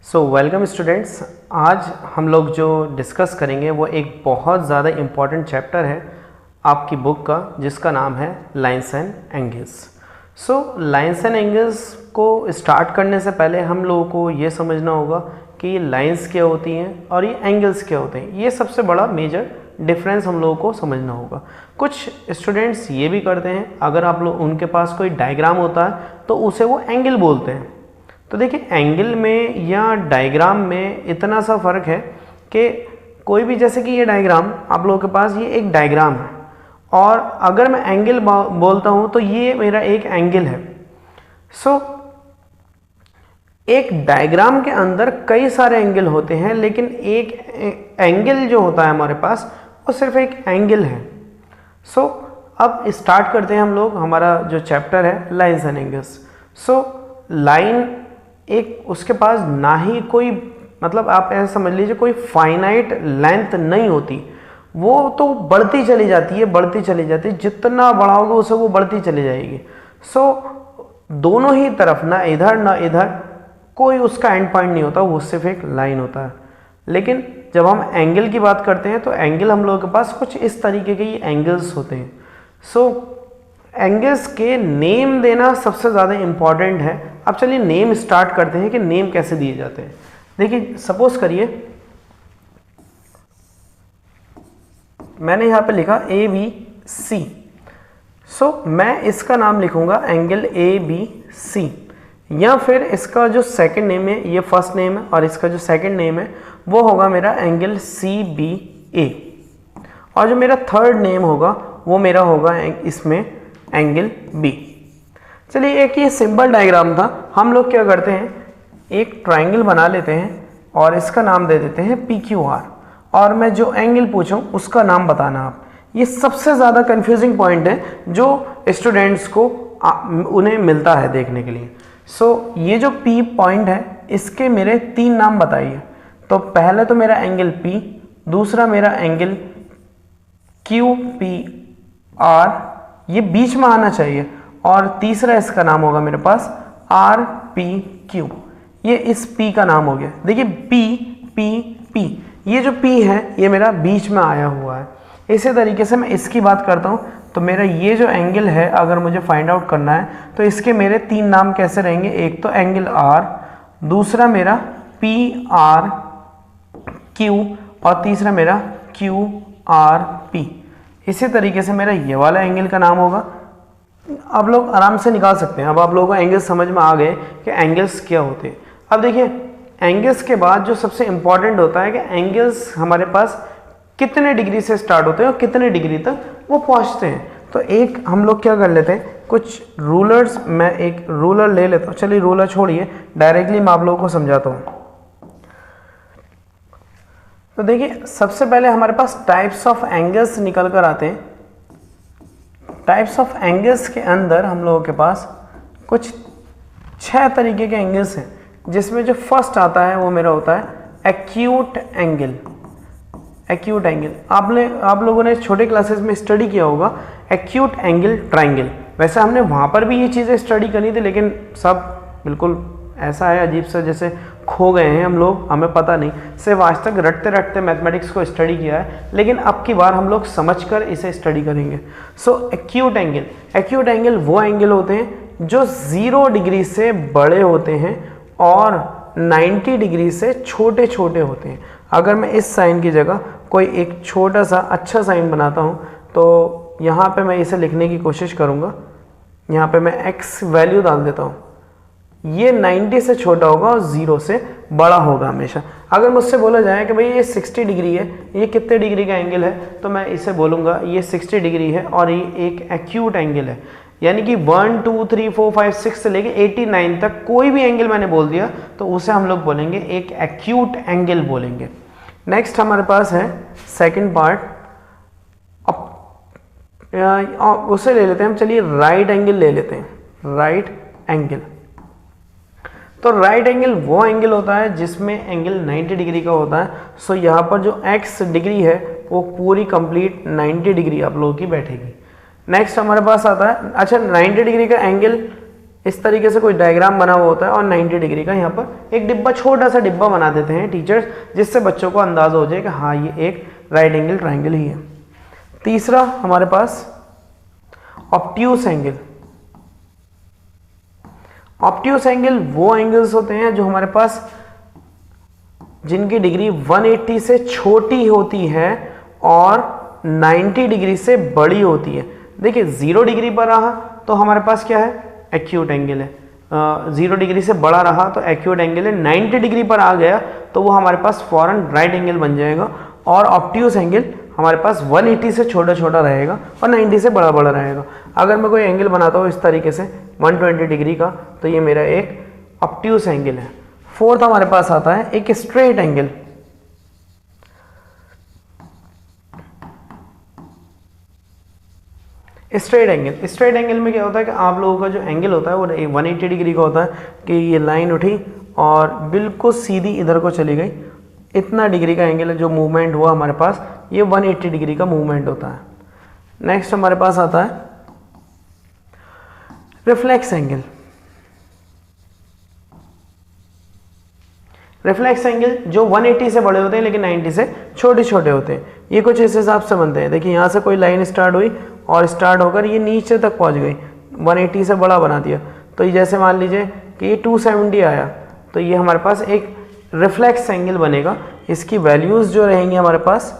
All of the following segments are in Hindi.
Welcome students. आज हम लोग जो डिस्कस करेंगे वो एक बहुत ज़्यादा इम्पॉर्टेंट चैप्टर है आपकी बुक का, जिसका नाम है lines and angles. Lines and angles को स्टार्ट करने से पहले हम लोगों को ये समझना होगा कि ये लाइन्स क्या होती हैं और ये एंगल्स क्या होते हैं। ये सबसे बड़ा मेजर डिफरेंस हम लोगों को समझना होगा। कुछ स्टूडेंट्स ये भी करते हैं, अगर आप लोग उनके पास कोई डायग्राम होता है तो उसे वो एंगल बोलते हैं। तो देखिए, एंगल में या डायग्राम में इतना सा फ़र्क है कि कोई भी, जैसे कि ये डायग्राम आप लोगों के पास, ये एक डायग्राम है और अगर मैं एंगल बोलता हूँ तो ये मेरा एक एंगल है। एक डायग्राम के अंदर कई सारे एंगल होते हैं, लेकिन एक एंगल जो होता है हमारे पास वो सिर्फ एक एंगल है। अब स्टार्ट करते हैं हम लोग हमारा जो चैप्टर है लाइन्स एंड एंगल्स। लाइन एक, उसके पास ना ही कोई, मतलब आप ऐसा समझ लीजिए, कोई फाइनाइट लेंथ नहीं होती, वो तो बढ़ती चली जाती है, बढ़ती चली जाती है, जितना बढ़ाओगे उसे वो बढ़ती चली जाएगी। दोनों ही तरफ, ना इधर ना इधर, कोई उसका एंड पॉइंट नहीं होता, वो सिर्फ एक लाइन होता है। लेकिन जब हम एंगल की बात करते हैं तो एंगल हम लोगों के पास कुछ इस तरीके के एंगल्स होते हैं। एंगल्स के नेम देना सबसे ज़्यादा इम्पॉर्टेंट है। अब चलिए नेम स्टार्ट करते हैं कि नेम कैसे दिए जाते हैं। देखिए, सपोज करिए मैंने यहाँ पे लिखा ABC। मैं इसका नाम लिखूंगा एंगल ABC, या फिर इसका जो सेकंड नेम है, ये फर्स्ट नेम है, और इसका जो सेकंड नेम है वो होगा मेरा एंगल CBA, और जो मेरा थर्ड नेम होगा वो मेरा होगा इसमें एंगल B। चलिए, एक ये सिंपल डायग्राम था। हम लोग क्या करते हैं, एक ट्राइंगल बना लेते हैं और इसका नाम दे देते हैं PQR, और मैं जो एंगल पूछूं उसका नाम बताना आप। ये सबसे ज़्यादा कंफ्यूजिंग पॉइंट है जो स्टूडेंट्स को उन्हें मिलता है देखने के लिए। ये जो P पॉइंट है, इसके मेरे 3 नाम बताइए। तो पहले तो मेरा एंगल P, दूसरा मेरा एंगल QPR, ये बीच में आना चाहिए, और तीसरा इसका नाम होगा मेरे पास RPQ। ये इस P का नाम हो गया। देखिए, P, ये जो P है ये मेरा बीच में आया हुआ है। इसी तरीके से मैं इसकी बात करता हूँ, तो मेरा ये जो एंगल है, अगर मुझे फाइंड आउट करना है तो इसके मेरे 3 नाम कैसे रहेंगे। एक तो एंगल R, दूसरा मेरा PRQ, और तीसरा मेरा QRP। इसी तरीके से मेरा ये वाला एंगल का नाम होगा। आप लोग आराम से निकाल सकते हैं। अब आप लोगों को एंगल्स समझ में आ गए कि एंगल्स क्या होते हैं। अब देखिए, एंगल्स के बाद जो सबसे इंपॉर्टेंट होता है कि एंगल्स हमारे पास कितने डिग्री से स्टार्ट होते हैं और कितने डिग्री तक वो पहुंचते हैं। तो एक हम लोग क्या कर लेते हैं, कुछ रूलर्स, मैं एक रूलर ले लेता हूँ। चलिए, रूलर छोड़िए, डायरेक्टली मैं आप लोगों को समझाता हूँ। तो देखिए, सबसे पहले हमारे पास टाइप्स ऑफ एंगल्स निकल कर आते हैं। टाइप्स ऑफ एंगल्स के अंदर हम लोगों के पास कुछ 6 तरीके के एंगल्स हैं, जिसमें जो फर्स्ट आता है वो मेरा होता है एक्यूट एंगल। एक्यूट एंगल आप लोगों ने छोटे क्लासेस में स्टडी किया होगा, एक्यूट एंगल ट्राइंगल। वैसे हमने वहाँ पर भी ये चीज़ें स्टडी करी थी, लेकिन सब बिल्कुल ऐसा है अजीब सा, जैसे खो गए हैं हम लोग, हमें पता नहीं, सिर्फ आज तक रटते रटते मैथमेटिक्स को स्टडी किया है, लेकिन अब की बार हम लोग समझकर इसे स्टडी करेंगे। एक्यूट एंगल वो एंगल होते हैं जो 0 डिग्री से बड़े होते हैं और 90 डिग्री से छोटे छोटे होते हैं। अगर मैं इस साइन की जगह कोई एक छोटा सा अच्छा साइन बनाता हूँ, तो यहाँ पे मैं इसे लिखने की कोशिश करूँगा। यहाँ पे मैं x वैल्यू डाल देता हूँ। ये 90 से छोटा होगा और 0 से बड़ा होगा हमेशा। अगर मुझसे बोला जाए कि भाई ये 60 डिग्री है, ये कितने डिग्री का एंगल है, तो मैं इसे बोलूँगा ये 60 डिग्री है और ये एक एक्यूट एंगल है। यानी कि 1 2 3 4 5 6 से लेके 89 तक कोई भी एंगल मैंने बोल दिया तो उसे हम लोग बोलेंगे एक एक्यूट एंगल बोलेंगे। नेक्स्ट हमारे पास है सेकंड पार्ट, उसे ले लेते हैं हम। चलिए, राइट एंगल ले लेते हैं। राइट एंगल, तो राइट एंगल वो एंगल होता है जिसमें एंगल 90 डिग्री का होता है। यहाँ पर जो x डिग्री है वो पूरी कंप्लीट 90 डिग्री आप लोगों की बैठेगी। नेक्स्ट हमारे पास आता है, अच्छा, 90 डिग्री का एंगल इस तरीके से कोई डायग्राम बना हुआ होता है और 90 डिग्री का यहाँ पर एक डिब्बा, छोटा सा डिब्बा बना देते हैं टीचर्स, जिससे बच्चों को अंदाजा हो जाए कि हाँ ये एक राइट एंगल ट्राइंगल ही है। तीसरा हमारे पास ऑब्ट्यूस एंगल। ऑब्ट्यूस एंगल वो एंगल्स होते हैं जो हमारे पास जिनकी डिग्री 180 से छोटी होती है और 90 डिग्री से बड़ी होती है। देखिए 0 डिग्री पर रहा तो हमारे पास क्या है, एक्यूट एंगल है। 0 डिग्री से बड़ा रहा तो एक्यूट एंगल है। 90 डिग्री पर आ गया तो वो हमारे पास फौरन राइट एंगल बन जाएगा। और ऑब्ट्यूस एंगल हमारे पास 180 से छोटा छोटा रहेगा और 90 से बड़ा बड़ा रहेगा। अगर मैं कोई एंगल बनाता हूँ इस तरीके से 120 डिग्री का, तो ये मेरा एक ऑब्ट्यूस एंगल है। फोर्थ हमारे पास आता है एक straight angle. Straight angle, straight angle में क्या होता है कि आप लोगों का जो एंगल होता है वो 180 डिग्री का होता है कि ये लाइन उठी और बिल्कुल सीधी इधर को चली गई। इतना डिग्री का एंगल है जो मूवमेंट हुआ हमारे पास, ये 180 डिग्री का मूवमेंट होता है। नेक्स्ट हमारे पास आता है रिफ्लेक्स एंगल। रिफ्लेक्स एंगल जो 180 से बड़े होते हैं लेकिन 90 से छोटे छोटे होते हैं। ये कुछ इस हिसाब से बनते हैं। देखिए यहाँ से कोई लाइन स्टार्ट हुई और स्टार्ट होकर ये नीचे तक पहुँच गई, 180 से बड़ा बना दिया। तो ये जैसे मान लीजिए कि ये 270 आया तो ये हमारे पास एक रिफ्लेक्स एंगल बनेगा। इसकी वैल्यूज़ जो रहेंगी हमारे पास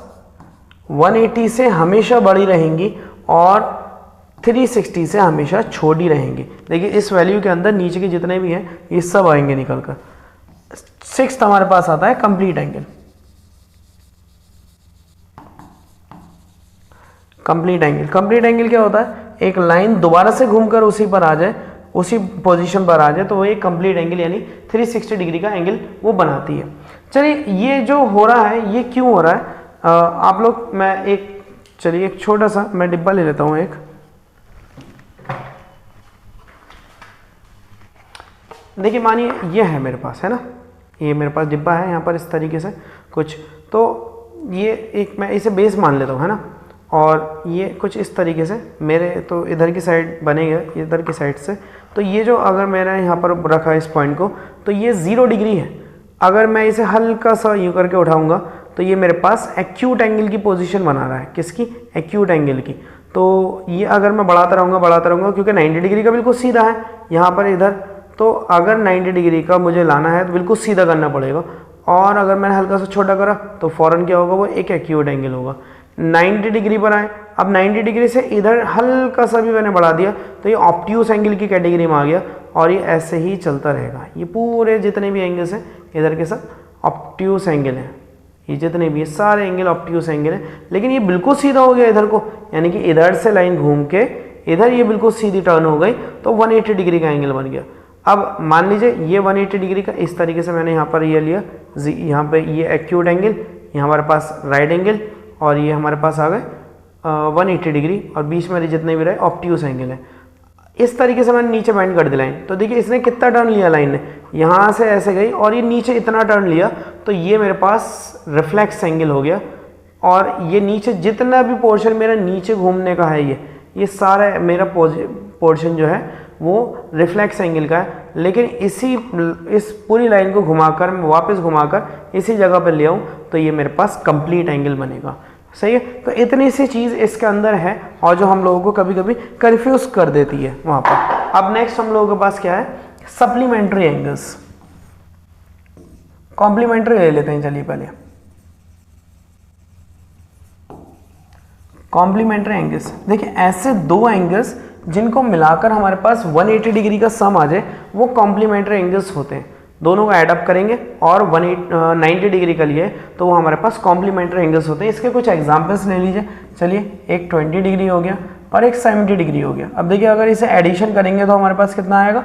180 से हमेशा बड़ी रहेंगी और 360 से हमेशा छोटी रहेंगी। देखिए इस वैल्यू के अंदर नीचे के जितने भी हैं ये सब आएंगे निकल कर। सिक्स्थ हमारे पास आता है complete angle. Complete angle, complete angle क्या होता है, एक लाइन दोबारा से घूमकर उसी पर आ जाए, उसी पोजीशन पर आ जाए तो वो एक कंप्लीट एंगल यानी 360 डिग्री का एंगल वो बनाती है। चलिए ये जो हो रहा है ये क्यों हो रहा है, आप लोग, मैं एक छोटा सा मैं डिब्बा ले लेता हूँ एक। देखिए मानिए ये है मेरे पास, है ना, ये मेरे पास डिब्बा है यहाँ पर इस तरीके से कुछ, तो ये एक मैं इसे बेस मान लेता हूँ, है ना, और ये कुछ इस तरीके से मेरे तो इधर की साइड बनेगा इधर की साइड से। तो ये जो अगर मैंने यहाँ पर रखा इस पॉइंट को तो ये 0 डिग्री है। अगर मैं इसे हल्का सा यूँ करके उठाऊँगा तो ये मेरे पास एक्यूट एंगल की पोजीशन बना रहा है। किसकी, एक्यूट एंगल की। तो ये अगर मैं बढ़ाता रहूँगा क्योंकि 90 डिग्री का बिल्कुल सीधा है यहाँ पर इधर, तो अगर 90 डिग्री का मुझे लाना है तो बिल्कुल सीधा करना पड़ेगा। और अगर मैंने हल्का सा छोटा करा तो फ़ौरन क्या होगा, वो एक एक्यूट एंगल होगा। 90 डिग्री पर आए, अब 90 डिग्री से इधर हल्का सा भी मैंने बढ़ा दिया तो ये ऑब्ट्यूस एंगल की कैटेगरी में आ गया और ये ऐसे ही चलता रहेगा। ये पूरे जितने भी एंगल्स हैं इधर के सब ऑब्ट्यूस एंगल हैं, ये जितने भी सारे एंगल ऑब्ट्यूस एंगल हैं। लेकिन ये बिल्कुल सीधा हो गया इधर को, यानी कि इधर से लाइन घूम के इधर ये बिल्कुल सीधी टर्न हो गई तो 180 डिग्री का एंगल बन गया। अब मान लीजिए ये 180 डिग्री का इस तरीके से मैंने यहाँ पर ये लिया, यहाँ पे ये एक्यूट एंगल, ये हमारे पास राइट एंगल और ये हमारे पास आ गए 180 डिग्री और बीच में जितने भी रहे ऑब्ट्यूस एंगल है। इस तरीके से मैंने नीचे बाइंड कर दी लाइन। तो देखिए इसने कितना टर्न लिया, लाइन ने यहाँ से ऐसे गई और ये नीचे इतना टर्न लिया तो ये मेरे पास रिफ्लेक्स एंगल हो गया। और ये नीचे जितना भी पोर्शन मेरा नीचे घूमने का है ये सारा मेरा पोर्शन जो है वो रिफ्लेक्स एंगल का है। लेकिन इस पूरी लाइन को घुमाकर मैं वापस घुमाकर इसी जगह पर ले आऊँ तो ये मेरे पास कंप्लीट एंगल बनेगा। सही है। तो इतनी सी चीज़ इसके अंदर है और जो हम लोगों को कभी कभी कन्फ्यूज कर देती है वहाँ पर। अब नेक्स्ट हम लोगों के पास क्या है, सप्लीमेंट्री एंगल्स। कॉम्प्लीमेंट्री ले लेते हैं, चलिए पहले कॉम्प्लीमेंट्री एंगल्स। देखिए ऐसे दो एंगल्स जिनको मिलाकर हमारे पास 180 डिग्री का सम आ जाए वो कॉम्प्लीमेंट्री एंगल्स होते हैं। दोनों को ऐड अप करेंगे और 90 डिग्री का लिए तो वो हमारे पास कॉम्प्लीमेंट्री एंगल्स होते हैं। इसके कुछ एग्जांपल्स ले लीजिए। चलिए एक 20 डिग्री हो गया और एक 70 डिग्री हो गया। अब देखिए अगर इसे एडिशन करेंगे तो हमारे पास कितना आएगा,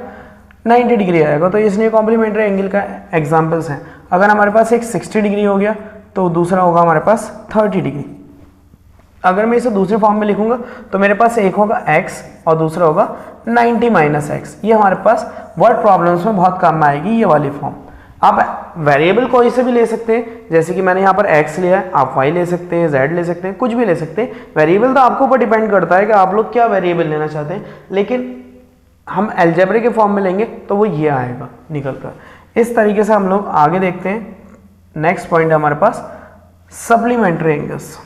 90 डिग्री आएगा। तो इसलिए कॉम्प्लीमेंट्री एंगल का एग्जाम्पल्स हैं। अगर हमारे पास एक 60 डिग्री हो गया तो दूसरा होगा हमारे पास 30 डिग्री। अगर मैं इसे दूसरे फॉर्म में लिखूंगा तो मेरे पास एक होगा x और दूसरा होगा 90 - x। ये हमारे पास वर्ड प्रॉब्लम्स में बहुत काम में आएगी ये वाली फॉर्म। आप वेरिएबल कोई से भी ले सकते हैं, जैसे कि मैंने यहाँ पर x लिया है, आप y ले सकते हैं, z ले सकते हैं, कुछ भी ले सकते हैं। वेरिएबल तो आपके ऊपर डिपेंड करता है कि आप लोग क्या वेरिएबल लेना चाहते हैं। लेकिन हम अलजेब्रे के फॉर्म में लेंगे तो वो ये आएगा निकल कर। इस तरीके से हम लोग आगे देखते हैं। नेक्स्ट पॉइंट है हमारे पास सप्लीमेंट्री एंगल्स।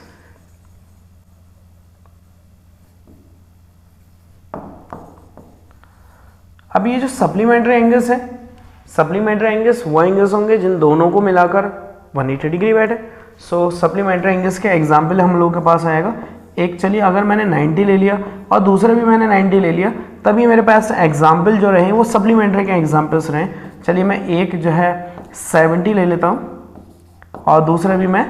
अब ये जो सप्लीमेंट्री एंगल्स है, सप्लीमेंट्री एंगल्स वो एंगल्स होंगे जिन दोनों को मिलाकर 180 डिग्री बैठे। सो सप्लीमेंट्री एंगल्स के एग्जाम्पल हम लोगों के पास आएगा। एक चलिए अगर मैंने 90 ले लिया और दूसरा भी मैंने 90 ले लिया, तभी मेरे पास एग्जाम्पल जो रहे वो सप्लीमेंट्री के एग्जाम्पल्स रहे। चलिए मैं एक जो है 70 ले लेता हूँ और दूसरा भी मैं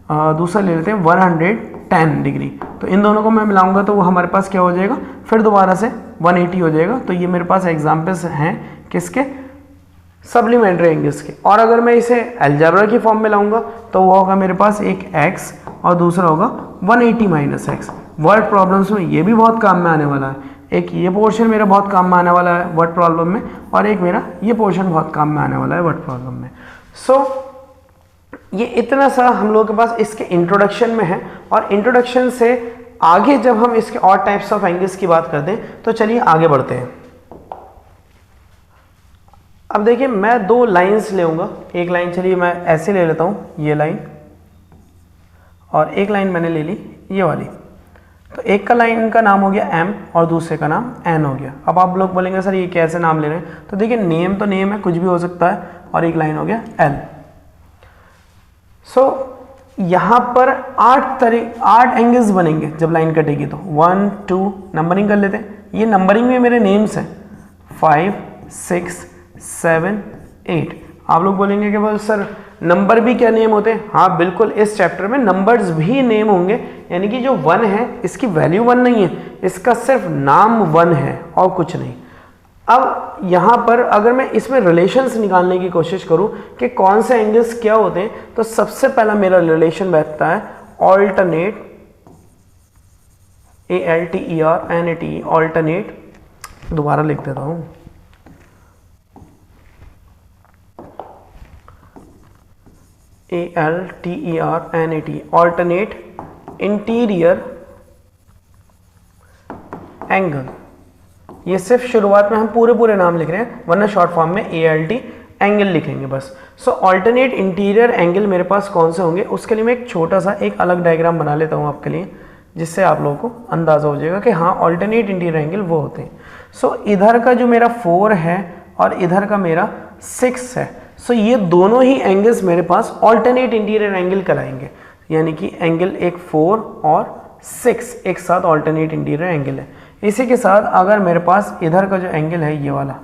दूसरा ले लेते हैं 110 डिग्री। तो इन दोनों को मैं मिलाऊंगा तो वो हमारे पास क्या हो जाएगा, फिर दोबारा से 180 हो जाएगा। तो ये मेरे पास एग्जाम्पल्स हैं किसके, सप्लीमेंट्री एंगल्स के। और अगर मैं इसे अलजेब्रा की फॉर्म में लाऊंगा तो वो होगा मेरे पास एक x और दूसरा होगा 180 माइनस एक्स। वर्ड प्रॉब्लम्स में ये भी बहुत काम में आने वाला है। एक ये पोर्शन मेरा बहुत काम में आने वाला है वर्ड प्रॉब्लम में, और एक मेरा ये पोर्शन बहुत काम में आने वाला है वर्ड प्रॉब्लम में। सो ये इतना सा हम लोगों के पास इसके इंट्रोडक्शन में है। और इंट्रोडक्शन से आगे जब हम इसके और टाइप्स ऑफ एंगल्स की बात करते हैं तो चलिए आगे बढ़ते हैं। अब देखिए मैं दो लाइंस लेऊंगा। एक लाइन चलिए मैं ऐसे ले लेता हूँ, ये लाइन, और एक लाइन मैंने ले ली ये वाली। तो एक का लाइन का नाम हो गया m और दूसरे का नाम n हो गया। अब आप लोग बोलेंगे सर ये कैसे नाम ले रहे हैं, तो देखिए नेम तो नेम है, कुछ भी हो सकता है, और एक लाइन हो गया l। सो यहाँ पर 8 एंगल्स बनेंगे जब लाइन कटेगी। तो 1 2 नंबरिंग कर लेते हैं। ये नंबरिंग में मेरे नेम्स हैं 5 6 7 8। आप लोग बोलेंगे कि बस सर नंबर भी क्या नेम होते हैं? हाँ बिल्कुल, इस चैप्टर में नंबर्स भी नेम होंगे। यानी कि जो 1 है इसकी वैल्यू 1 नहीं है, इसका सिर्फ नाम 1 है और कुछ नहीं। अब यहाँ पर अगर मैं इसमें रिलेशंस निकालने की कोशिश करूँ कि कौन से एंगल्स क्या होते हैं, तो सबसे पहला मेरा रिलेशन बैठता है ऑल्टरनेट, ALTERNATE, ऑल्टरनेट। दोबारा लिख देता हूँ, ALTERNATE, ऑल्टरनेट इंटीरियर एंगल। ये सिर्फ शुरुआत में हम पूरे नाम लिख रहे हैं, वरना शॉर्ट फॉर्म में ALT एंगल लिखेंगे बस। सो ऑल्टरनेट इंटीरियर एंगल मेरे पास कौन से होंगे, उसके लिए मैं एक छोटा सा एक अलग डायग्राम बना लेता हूँ आपके लिए, जिससे आप लोगों को अंदाज़ा हो जाएगा कि हाँ ऑल्टरनेट इंटीरियर एंगल वो होते हैं। सो इधर का जो मेरा 4 है और इधर का मेरा 6 है। सो ये दोनों ही एंगल्स मेरे पास ऑल्टरनेट इंटीरियर एंगल कहलाएंगे। यानी कि एंगल एक 4 और 6 एक साथ ऑल्टरनेट इंटीरियर एंगल है। इसी के साथ अगर मेरे पास इधर का जो एंगल है ये वाला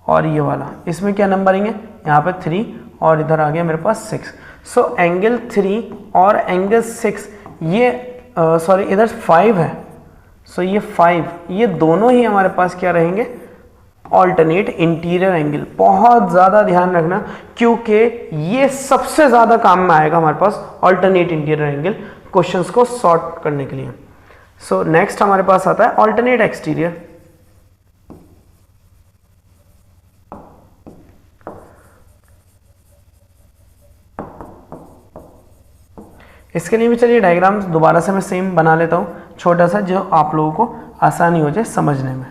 और ये वाला, इसमें क्या नंबरिंग है, यहाँ पे 3 और इधर आ गया मेरे पास 6। सो एंगल 3 और एंगल 6 ये सॉरी इधर 5 है। सो ये 5 ये दोनों ही हमारे पास क्या रहेंगे, ऑल्टरनेट इंटीरियर एंगल। बहुत ज़्यादा ध्यान रखना क्योंकि ये सबसे ज़्यादा काम में आएगा हमारे पास ऑल्टरनेट इंटीरियर एंगल क्वेश्चंस को सॉर्ट करने के लिए। सो नेक्स्ट हमारे पास आता है ऑल्टरनेट एक्सटीरियर। इसके लिए भी चलिए डायग्राम दोबारा से मैं सेम बना लेता हूँ, छोटा सा, जो आप लोगों को आसानी हो जाए समझने में।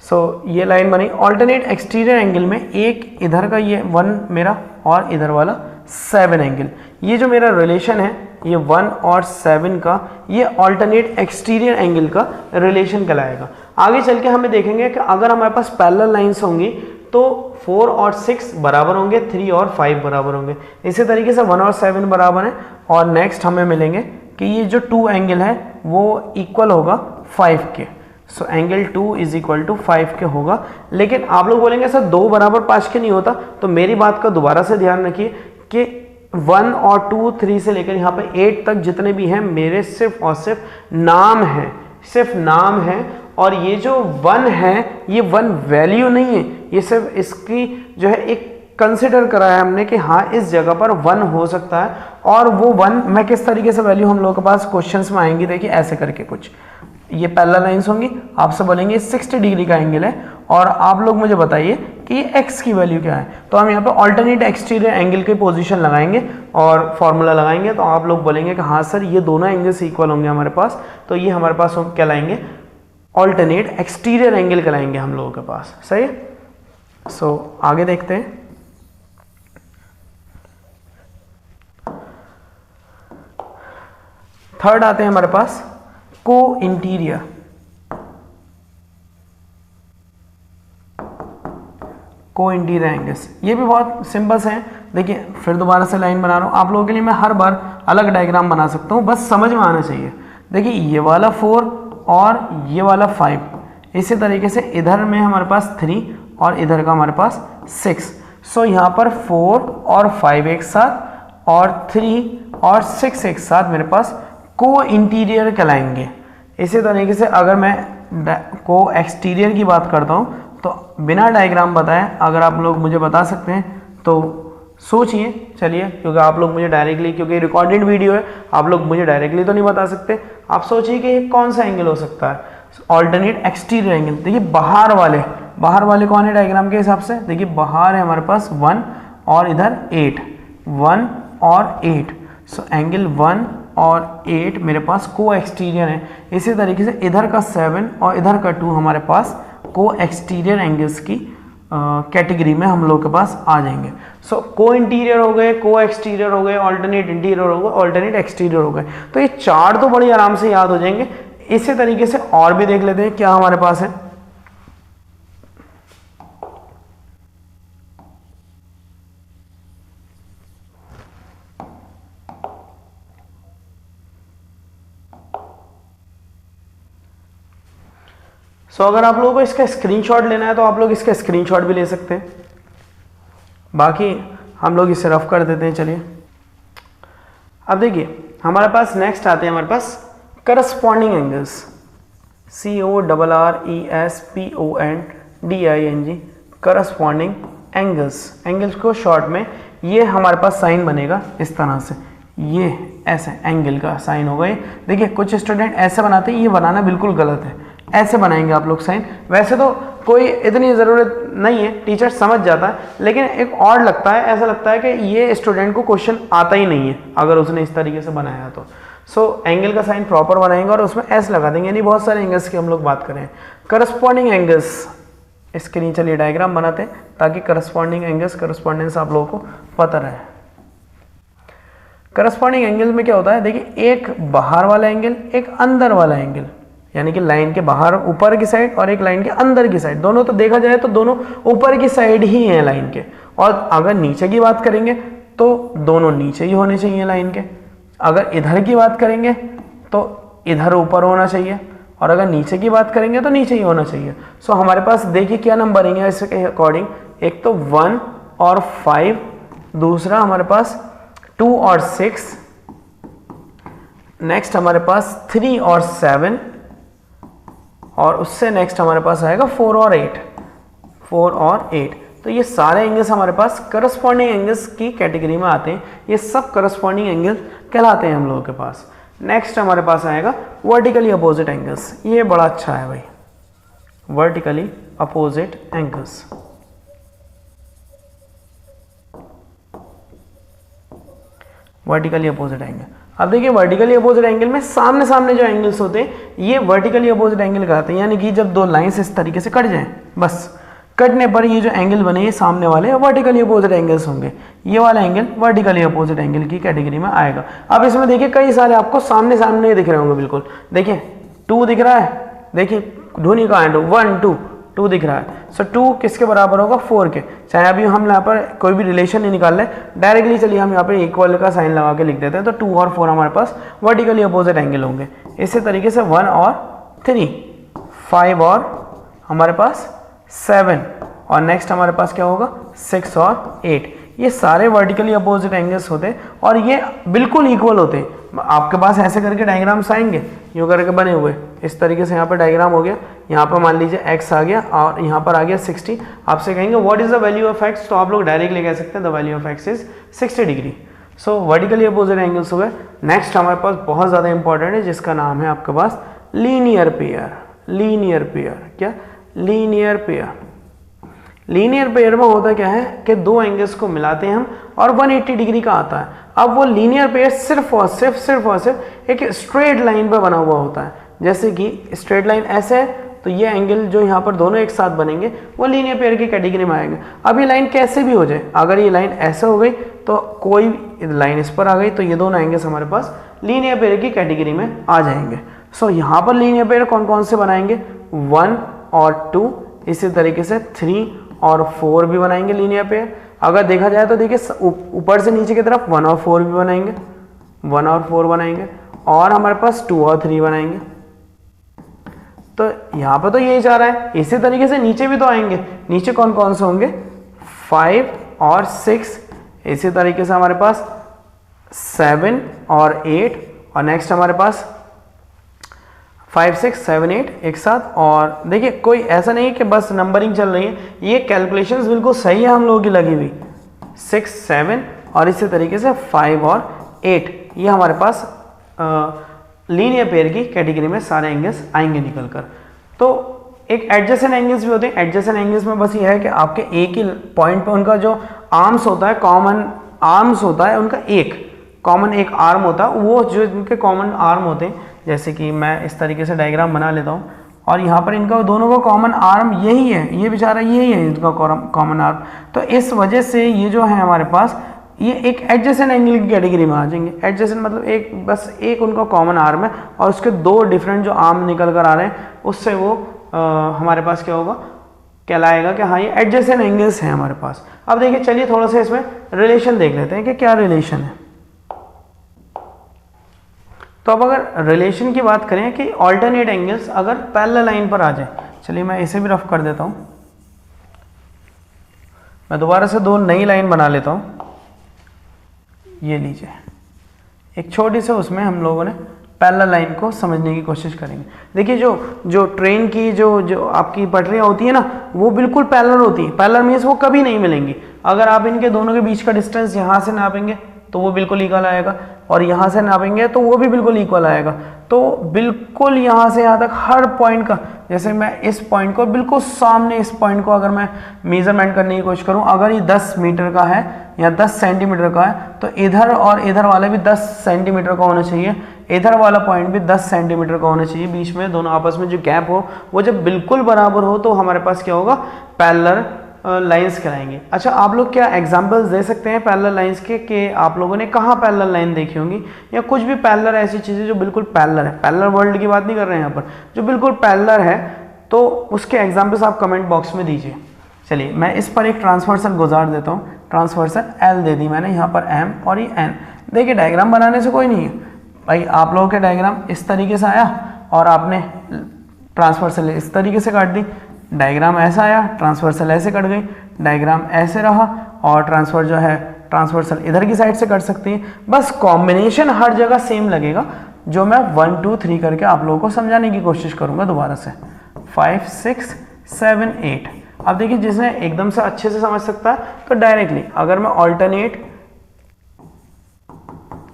सो ये लाइन बनी ऑल्टरनेट एक्सटीरियर एंगल में, एक इधर का ये 1 मेरा और इधर वाला 7 एंगल। ये जो मेरा रिलेशन है ये 1 और 7 का, ये ऑल्टरनेट एक्सटीरियर एंगल का रिलेशन कहलाएगा। आगे चल के हमें देखेंगे कि अगर हमारे पास पैरेलल लाइंस होंगी तो 4 और 6 बराबर होंगे, 3 और 5 बराबर होंगे। इसी तरीके से 1 और 7 बराबर हैं। और नेक्स्ट हमें मिलेंगे कि ये जो 2 एंगल है वो इक्वल होगा 5 के। So angle 2 is equal to 5 के होगा। लेकिन आप लोग बोलेंगे सर 2 बराबर 5 के नहीं होता, तो मेरी बात का दोबारा से ध्यान रखिए कि 1 और 2 3 से लेकर यहाँ पे 8 तक जितने भी हैं मेरे सिर्फ और सिर्फ नाम है, सिर्फ नाम है। और ये जो 1 है ये 1 वैल्यू नहीं है, ये सिर्फ इसकी जो है एक कंसिडर करा है हमने कि हाँ इस जगह पर 1 हो सकता है। और वो 1 मैं किस तरीके से वैल्यू हम लोगों के पास क्वेश्चंस में आएंगी, देखिए ऐसे करके कुछ ये पैरेलल लाइंस होंगी, आपसे बोलेंगे 60 डिग्री का एंगल है और आप लोग मुझे बताइए कि ये x की वैल्यू क्या है। तो हम यहाँ पे ऑल्टरनेट एक्सटीरियर एंगल की पोजीशन लगाएंगे और फॉर्मूला लगाएंगे। तो आप लोग बोलेंगे कि हाँ सर ये दोनों एंगल्स इक्वल होंगे हमारे पास, तो ये हमारे पास क्या लाएंगे ऑल्टरनेट एक्सटीरियर एंगल कहलाएंगे हम लोगों के पास। सही है। सो आगे देखते हैं। थर्ड आते हैं हमारे पास को इंटीरियर। को इंटीरियर एंगल्स, ये भी बहुत सिंपल से हैं। देखिए फिर दोबारा से लाइन बना रहा हूँ आप लोगों के लिए, मैं हर बार अलग डायग्राम बना सकता हूँ, बस समझ में आना चाहिए। देखिए ये वाला 4 और ये वाला 5, इसी तरीके से इधर में हमारे पास 3 और इधर का हमारे पास 6। सो यहाँ पर 4 और 5 एक साथ और 3 और 6 एक साथ मेरे पास को इंटीरियर कहलाएंगे। इसी तरीके से अगर मैं को एक्सटीरियर की बात करता हूँ तो बिना डायग्राम बताए अगर आप लोग मुझे बता सकते हैं तो सोचिए। चलिए, क्योंकि आप लोग मुझे डायरेक्टली, क्योंकि रिकॉर्डेड वीडियो है, आप लोग मुझे डायरेक्टली तो नहीं बता सकते। आप सोचिए कि ये कौन सा एंगल हो सकता है। Alternate exterior angle. देखिए बाहर वाले कौन है डायग्राम के हिसाब से? देखिए बाहर है हमारे पास 1 और इधर 8, 1 और 8। सो एंगल 1 और 8 मेरे पास को एक्सटीरियर है। इसी तरीके से इधर का 7 और इधर का 2 हमारे पास को एक्सटीरियर एंगल्स की कैटेगरी में हम लोग के पास आ जाएंगे। सो को इंटीरियर हो गए, को एक्सटीरियर हो गए, ऑल्टरनेट इंटीरियर हो गए, ऑल्टरनेट एक्सटीरियर हो गए। तो ये 4 तो बड़ी आराम से याद हो जाएंगे। इसी तरीके से और भी देख लेते हैं क्या हमारे पास है। सो अगर आप लोगों को इसका स्क्रीनशॉट लेना है तो आप लोग इसका स्क्रीनशॉट भी ले सकते हैं, बाकी हम लोग इसे रफ कर देते हैं। चलिए अब देखिए हमारे पास नेक्स्ट आते हैं हमारे पास corresponding angles. CORRESPONDING corresponding angles को शॉर्ट में ये हमारे पास साइन बनेगा इस तरह से, ये ऐसे एंगल का साइन होगा। ये देखिए कुछ स्टूडेंट ऐसे बनाते हैं, ये बनाना बिल्कुल गलत है। ऐसे बनाएंगे आप लोग साइन। वैसे तो कोई इतनी ज़रूरत नहीं है, टीचर समझ जाता है, लेकिन एक और लगता है, ऐसा लगता है कि ये स्टूडेंट को क्वेश्चन आता ही नहीं है अगर उसने इस तरीके से बनाया तो। सो एंगल का साइन प्रॉपर बनाएंगे और उसमें एस लगा देंगे, यानी बहुत सारे एंगल्स की हम लोग बात करें। करस्पॉन्डिंग एंगल्स, इसके नीचे चलिए डायग्राम बनाते हैं ताकि करस्पॉन्डिंग एंगल्स करस्पॉन्डेंस आप लोगों को पता रहे। करस्पॉन्डिंग एंगल में क्या होता है? देखिए एक बाहर वाला एंगल, एक अंदर वाला एंगल, यानी कि लाइन के बाहर ऊपर की साइड और एक लाइन के अंदर की साइड। दोनों तो देखा जाए तो दोनों ऊपर की साइड ही हैं लाइन के, और अगर नीचे की बात करेंगे तो दोनों नीचे ही होने चाहिए लाइन के। अगर इधर की बात करेंगे तो इधर ऊपर होना चाहिए, और अगर नीचे की बात करेंगे तो नीचे ही होना चाहिए। सो हमारे पास देखिए क्या नंबरिंग है इसके अकॉर्डिंग। एक तो 1 और 5, दूसरा हमारे पास 2 और 6, नेक्स्ट हमारे पास 3 और 7, और उससे नेक्स्ट हमारे पास आएगा 4 और 8, 4 और 8। तो ये सारे एंगल्स हमारे पास करस्पॉन्डिंग एंगल्स की कैटेगरी में आते हैं। ये सब करस्पॉन्डिंग एंगल कहलाते हैं हम लोगों के पास। नेक्स्ट हमारे पास आएगा वर्टिकली अपोजिट एंगल्स। ये बड़ा अच्छा है भाई, vertically opposite angles. Vertically opposite angle. अब देखिए वर्टिकली अपोजिट एंगल में सामने सामने जो एंगल्स होते हैं ये वर्टिकली अपोजिट एंगल कहलाते हैं। यानी कि जब दो लाइंस इस तरीके से कट जाएं, बस कटने पर ये जो एंगल बने ये सामने वाले वर्टिकली अपोजिट एंगल्स होंगे। ये वाला एंगल वर्टिकली अपोजिट एंगल की कैटेगरी में आएगा। अब इसमें देखिए कई सारे आपको सामने सामने दिख रहे होंगे। बिल्कुल देखिए 2 दिख रहा है, देखिए ढूंढी का एंड 1 2 दिख रहा है। सो 2 किसके बराबर होगा? 4 के। चाहे अभी हम यहाँ पर कोई भी रिलेशन नहीं निकाल रहे, डायरेक्टली चलिए हम यहाँ पर इक्वल का साइन लगा के लिख देते हैं। तो 2 और 4 हमारे पास वर्टिकली अपोजिट एंगल होंगे। इसी तरीके से 1 और 3, 5 और हमारे पास 7, और नेक्स्ट हमारे पास क्या होगा? 6 और 8। ये सारे वर्टिकली अपोजिट एंगल्स होते हैं और ये बिल्कुल इक्वल होते हैं। आपके पास ऐसे करके डायग्राम्स आएंगे, यूँ करके बने हुए इस तरीके से। यहाँ पर डायग्राम हो गया, यहाँ पर मान लीजिए x आ गया और यहाँ पर आ गया 60। आपसे कहेंगे what is the value of x, तो आप लोग डायरेक्टली कह सकते हैं the value of x is 60 degree. So vertically opposite angles हो गए। नेक्स्ट हमारे पास बहुत ज़्यादा इंपॉर्टेंट है जिसका नाम है आपके पास लीनियर पेयर। लीनियर पेयर क्या? Linear pair. लीनियर पेयर में होता क्या है कि दो एंगल्स को मिलाते हैं हम और 180 डिग्री का आता है। अब वो लीनियर पेयर सिर्फ और सिर्फ एक स्ट्रेट लाइन पर बना हुआ होता है। जैसे कि स्ट्रेट लाइन ऐसे है तो ये एंगल जो यहाँ पर दोनों एक साथ बनेंगे वो लीनियर पेयर की कैटेगरी में आएंगे। अब ये लाइन कैसे भी हो जाए, अगर ये लाइन ऐसे हो गई तो कोई लाइन इस पर आ गई तो ये दोनों एंगल्स हमारे पास लीनियर पेयर की कैटेगरी में आ जाएंगे। सो यहाँ पर लीनियर पेयर कौन कौन से बनाएंगे, 1 और 2, इसी तरीके से 3 और 4 भी बनाएंगे लीनियर पेयर। अगर देखा जाए तो देखिए ऊपर से नीचे की तरफ 1 और 4 भी बनाएंगे, 1 और 4 बनाएंगे, और हमारे पास 2 और 3 बनाएंगे। तो यहाँ पर तो यही जा रहा है। इसी तरीके से नीचे भी तो आएंगे, नीचे कौन कौन से होंगे, 5 और 6, इसी तरीके से हमारे पास 7 और 8, और नेक्स्ट हमारे पास 5 6 7 8 एक साथ। और देखिए कोई ऐसा नहीं है कि बस नंबरिंग चल रही है, ये कैलकुलेशंस बिल्कुल सही है हम लोगों की लगी हुई, 6 7 और इसी तरीके से 5 और 8, ये हमारे पास लीनियर पेयर की कैटेगरी में सारे एंगल्स आएंगे निकल कर। तो एक एडजेसेंट एंगल्स भी होते हैं। एडजेसेंट एंगल्स में बस ये है कि आपके एक ही पॉइंट पे उनका जो आर्म्स होता है, कॉमन आर्म्स होता है उनका, एक कॉमन एक आर्म होता है, वो जो इनके कॉमन आर्म होते हैं, जैसे कि मैं इस तरीके से डायग्राम बना लेता हूँ और यहाँ पर इनका दोनों का कॉमन आर्म यही है, ये बेचारा यही है इनका कॉमन आर्म। तो इस वजह से ये जो है हमारे पास ये एक एडजेसेंट एंगल की कैटेगरी में आ जाएंगे। एडजेसेंट मतलब एक बस एक उनका कॉमन आर्म है और उसके दो डिफरेंट जो आर्म निकल कर आ रहे हैं उससे वो हमारे पास क्या होगा, कहलाएगा कि हाँ ये एडजेसेंट एंगल्स हैं हमारे पास। अब देखिए चलिए थोड़ा सा इसमें रिलेशन देख लेते हैं कि क्या रिलेशन है। तो अब अगर रिलेशन की बात करें कि ऑल्टरनेट एंगल्स अगर पैरेलल लाइन पर आ जाए, चलिए मैं इसे भी रफ कर देता हूँ, मैं दोबारा से दो नई लाइन बना लेता हूँ। ये लीजिए एक छोटी से, उसमें हम लोगों ने पैरेलल लाइन को समझने की कोशिश करेंगे। देखिए जो ट्रेन की जो आपकी पटरियाँ होती है ना, वो बिल्कुल पैरेलल होती है। पैरेलल मीन्स वो कभी नहीं मिलेंगी। अगर आप इनके दोनों के बीच का डिस्टेंस यहाँ से नापेंगे तो वो बिल्कुल इक्वल आएगा, और यहाँ से नापेंगे तो वो भी बिल्कुल इक्वल आएगा। तो बिल्कुल यहाँ से यहाँ तक हर पॉइंट का, जैसे मैं इस पॉइंट को बिल्कुल सामने, इस पॉइंट को अगर मैं मेजरमेंट करने की कोशिश करूँ, अगर ये 10 मीटर का है या 10 सेंटीमीटर का है तो इधर और इधर वाला भी 10 सेंटीमीटर का होना चाहिए, इधर वाला पॉइंट भी 10 सेंटीमीटर का होना चाहिए। बीच में दोनों आपस में जो गैप हो वो जब बिल्कुल बराबर हो तो हमारे पास क्या होगा, पैरेलल लाइंस कराएंगे। अच्छा, आप लोग क्या एग्जांपल्स दे सकते हैं पैरेलल लाइंस के कि आप लोगों ने कहाँ पैरेलल लाइन देखी होंगी, या कुछ भी पैरेलल ऐसी चीज़ें जो बिल्कुल पैरेलल है, पैरेलल वर्ल्ड की बात नहीं कर रहे हैं यहाँ पर, जो बिल्कुल पैरेलल है, तो उसके एग्जांपल्स आप कमेंट बॉक्स में दीजिए। चलिए मैं इस पर एक ट्रांसवर्सल गुजार देता हूँ। ट्रांसवर्सल एल दे दी मैंने यहाँ पर एम और ये एन। देखिए डायग्राम बनाने से कोई नहीं है भाई, आप लोगों के डायग्राम इस तरीके से आया और आपने ट्रांसवर्सल इस तरीके से काट दी, डायग्राम ऐसा आया, ट्रांसवर्सल ऐसे कट गई, डायग्राम ऐसे रहा, और ट्रांसफर जो है ट्रांसवर्सल इधर की साइड से कर सकती है। बस कॉम्बिनेशन हर जगह सेम लगेगा, जो मैं 1 2 3 करके आप लोगों को समझाने की कोशिश करूंगा दोबारा से। 5 6 7 8। अब देखिए जिसने एकदम से अच्छे से समझ सकता है तो डायरेक्टली अगर मैं ऑल्टरनेट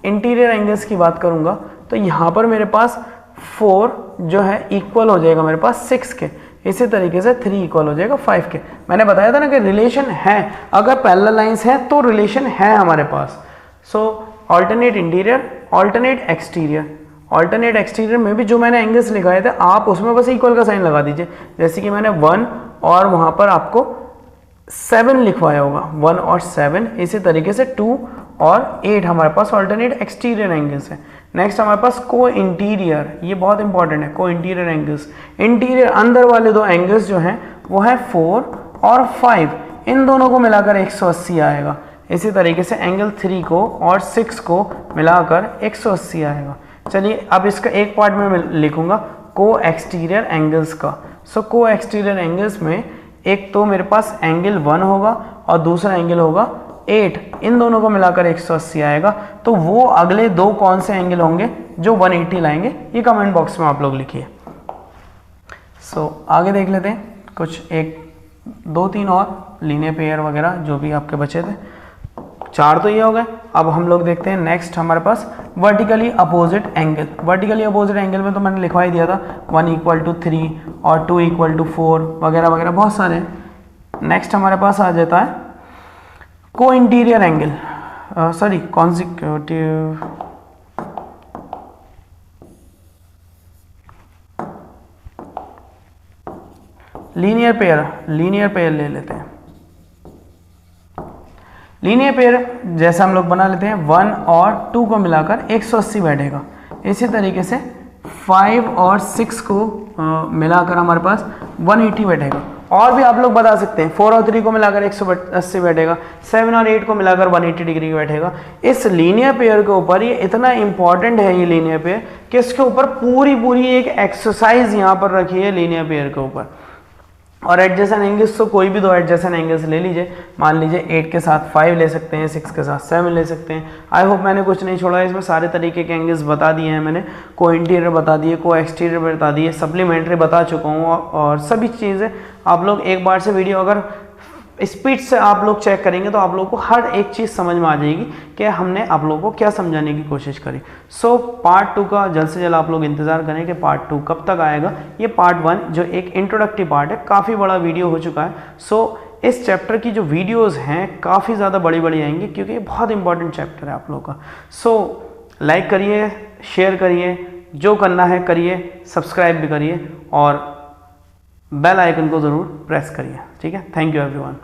इंटीरियर एंगल्स की बात करूंगा तो यहाँ पर मेरे पास 4 जो है इक्वल हो जाएगा मेरे पास 6 के, इसी तरीके से 3 इक्वल हो जाएगा 5 के। मैंने बताया था ना कि रिलेशन है, अगर पैरेलल लाइंस है तो रिलेशन है हमारे पास। So alternate interior, alternate exterior. Alternate exterior में भी जो मैंने एंगल्स लिखाए थे आप उसमें बस इक्वल का साइन लगा दीजिए, जैसे कि मैंने 1 और वहाँ पर आपको 7 लिखवाया होगा, 1 और 7, इसी तरीके से 2 और 8 हमारे पास ऑल्टरनेट एक्सटीरियर एंगल्स है। नेक्स्ट हमारे पास को इंटीरियर, ये बहुत इंपॉर्टेंट है, को इंटीरियर एंगल्स। इंटीरियर अंदर वाले दो एंगल्स जो हैं वो है 4 और 5, इन दोनों को मिलाकर 180 आएगा। इसी तरीके से एंगल 3 को और 6 को मिलाकर 180 आएगा। चलिए अब इसका एक पार्ट में लिखूंगा को एक्सटीरियर एंगल्स का। सो को एक्सटीरियर एंगल्स में एक तो मेरे पास एंगल 1 होगा और दूसरा एंगल होगा 8, इन दोनों को मिलाकर 180 आएगा। तो वो अगले दो कौन से एंगल होंगे जो 180 लाएंगे, ये कमेंट बॉक्स में आप लोग लिखिए। सो आगे देख लेते हैं कुछ 1 2 3 और लीनियर पेयर वगैरह जो भी आपके बचे थे। 4 तो ये हो गए। अब हम लोग देखते हैं नेक्स्ट हमारे पास vertically opposite angle. Vertically opposite angle में तो मैंने लिखवा ही दिया था 1 = 3 और 2 = 4 वगैरह वगैरह बहुत सारे। नेक्स्ट हमारे पास आ जाता है को interior angle, sorry consecutive, linear pair ले लेते हैं। लीनियर पेयर जैसा हम लोग बना लेते हैं, 1 और 2 को मिलाकर 180 बैठेगा। इसी तरीके से 5 और 6 को मिलाकर हमारे पास 180 बैठेगा। और भी आप लोग बता सकते हैं, 4 और 3 को मिलाकर 180 बैठेगा, 7 और 8 को मिलाकर 180 डिग्री बैठेगा। इस लीनियर पेयर के ऊपर ये इतना इंपॉर्टेंट है ये लीनियर पेयर कि इसके ऊपर पूरी एक एक्सरसाइज यहाँ पर रखी है लीनियर पेयर के ऊपर। और एडजेसेंट एंगल्स तो कोई भी दो एडजेसेंट एंगल्स ले लीजिए। मान लीजिए 8 के साथ 5 ले सकते हैं, 6 के साथ 7 ले सकते हैं। आई होप मैंने कुछ नहीं छोड़ा, इसमें सारे तरीके के एंगल्स बता दिए हैं मैंने। को इंटीरियर बता दिए, को एक्सटीरियर बता दिए, सप्लीमेंट्री बता चुका हूँ। और सभी चीज़ें आप लोग एक बार से वीडियो अगर स्पीड से आप लोग चेक करेंगे तो आप लोगों को हर एक चीज़ समझ में आ जाएगी कि हमने आप लोगों को क्या समझाने की कोशिश करी। सो पार्ट 2 का जल्द से जल्द आप लोग इंतज़ार करें कि पार्ट 2 कब तक आएगा। ये पार्ट 1 जो एक इंट्रोडक्टिव पार्ट है, काफ़ी बड़ा वीडियो हो चुका है। सो इस चैप्टर की जो वीडियोज़ हैं काफ़ी ज़्यादा बड़ी आएंगी, क्योंकि ये बहुत इंपॉर्टेंट चैप्टर है आप लोगों का। सो लाइक करिए, शेयर करिए, जो करना है करिए, सब्सक्राइब भी करिए और बेल आइकन को ज़रूर प्रेस करिए। ठीक है, थैंक यू एवरीवन।